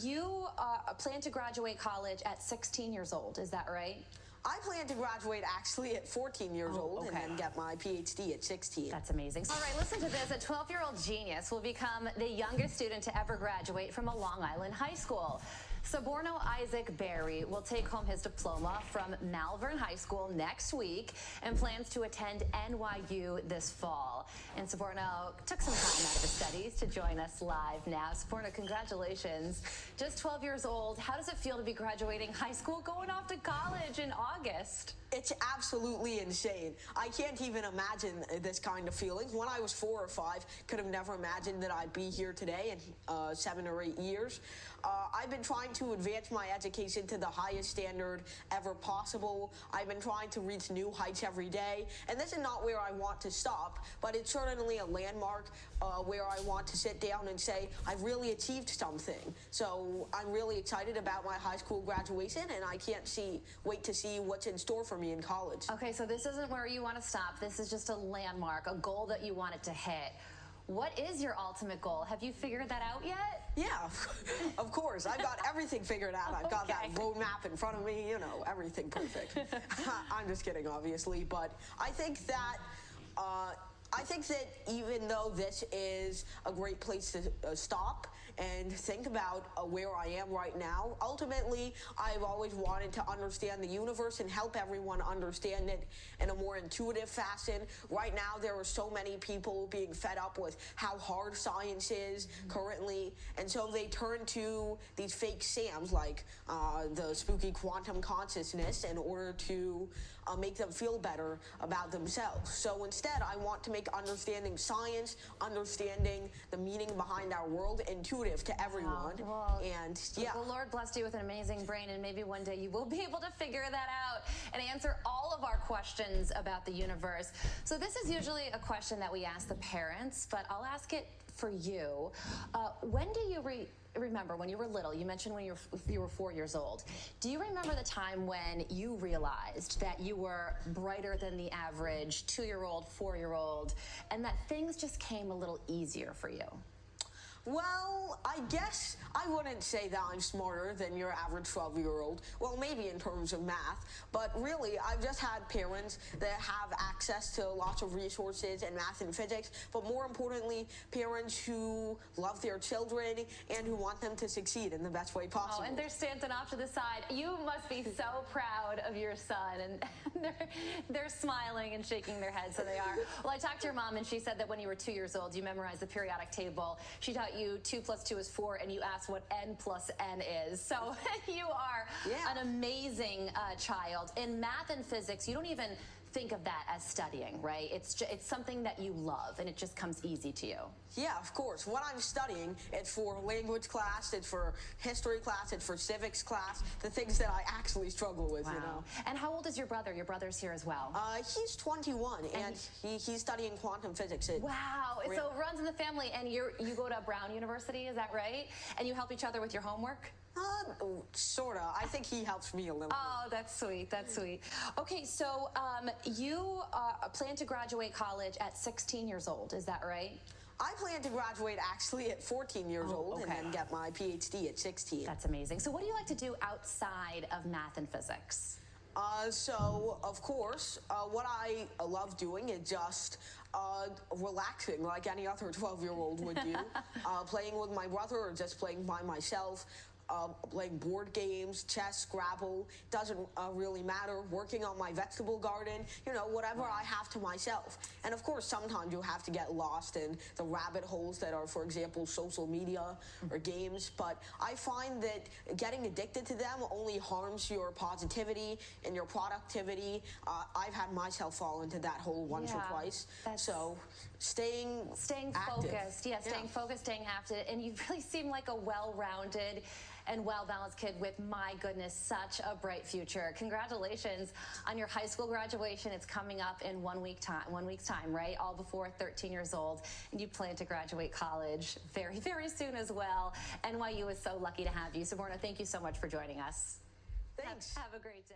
you plan to graduate college at 16 years old, is that right? I plan to graduate actually at 14 years old and then get my Ph.D. at 16. That's amazing. All right, listen to this. A 12-year-old genius will become the youngest student to ever graduate from a Long Island high school. Soborno Isaac Berry will take home his diploma from Malvern High School next week and plans to attend NYU this fall. And Soborno took some time out of his studies to join us live now. Soborno, congratulations. Just 12 years old. How does it feel to be graduating high school, going off to college in August? It's absolutely insane. I can't even imagine this kind of feeling. When I was 4 or 5, could have never imagined that I'd be here today in 7 or 8 years. I've been trying to advance my education to the highest standard ever possible. I've been trying to reach new heights every day, and this is not where I want to stop, but it's certainly a landmark where I want to sit down and say, I've really achieved something. So I'm really excited about my high school graduation, and I can't wait to see what's in store for me in college. Okay, so this isn't where you want to stop. This is just a landmark, a goal that you wanted to hit. What is your ultimate goal? Have you figured that out yet? Yeah, of course. I've got everything figured out. I've got that roadmap in front of me, you know, everything perfect. I'm just kidding, obviously, but I think that even though this is a great place to stop and think about where I am right now, ultimately, I've always wanted to understand the universe and help everyone understand it in a more intuitive fashion. Right now, there are so many people being fed up with how hard science is currently, and so they turn to these fake SAMs like the spooky quantum consciousness in order to make them feel better about themselves. So instead, I want to make understanding science, understanding the meaning behind our world, intuitive to everyone. Wow. Well, and yeah, the Lord blessed you with an amazing brain, and maybe one day you will be able to figure that out and answer all of our questions about the universe. So this is usually a question that we ask the parents, but I'll ask it for you. When do you remember when you were little? You mentioned when you were 4 years old. Do you remember the time when you realized that you were brighter than the average 2-year-old, 4-year-old, and that things just came a little easier for you? Well, I guess I wouldn't say that I'm smarter than your average 12-year-old. Well, maybe in terms of math, but really, I've just had parents that have access to lots of resources in math and physics, but more importantly, parents who love their children and who want them to succeed in the best way possible. Oh, and they're standing off to the side. You must be so proud of your son, and they're smiling and shaking their heads, so they are. Well, I talked to your mom, and she said that when you were 2 years old, you memorized the periodic table. She taught you 2 + 2 is 4, and you asked what n plus n is. So you are an amazing child. In math and physics, you don't even think of that as studying, right? It's something that you love, and it just comes easy to you. Yeah, of course. What I'm studying, it's for language class, it's for history class, it's for civics class, the things that I actually struggle with, you know. And how old is your brother? Your brother's here as well. He's 21, and he's studying quantum physics. Wow, so it runs in the family, and you go to Brown University, is that right? And you help each other with your homework? Sorta. I think he helps me a little. Oh, that's sweet. That's sweet. Okay, so you plan to graduate college at 16 years old, is that right? I plan to graduate actually at 14 years old and then get my Ph.D. at 16. That's amazing. So what do you like to do outside of math and physics? So, of course, what I love doing is just relaxing like any other 12-year-old would do. Playing with my brother or just playing by myself. Playing board games, chess, Scrabble, doesn't really matter. Working on my vegetable garden, you know, whatever I have to myself. And of course, sometimes you have to get lost in the rabbit holes that are, for example, social media or games. But I find that getting addicted to them only harms your positivity and your productivity. I've had myself fall into that hole once or twice. So staying active. Focused. Yeah, staying focused, staying active. And you really seem like a well-rounded and well-balanced kid with, my goodness, such a bright future. Congratulations on your high school graduation. It's coming up in 1 week's time, right? All before 13 years old. And you plan to graduate college very, very soon as well. NYU is so lucky to have you. Soborno, thank you so much for joining us. Thanks. Have a great day.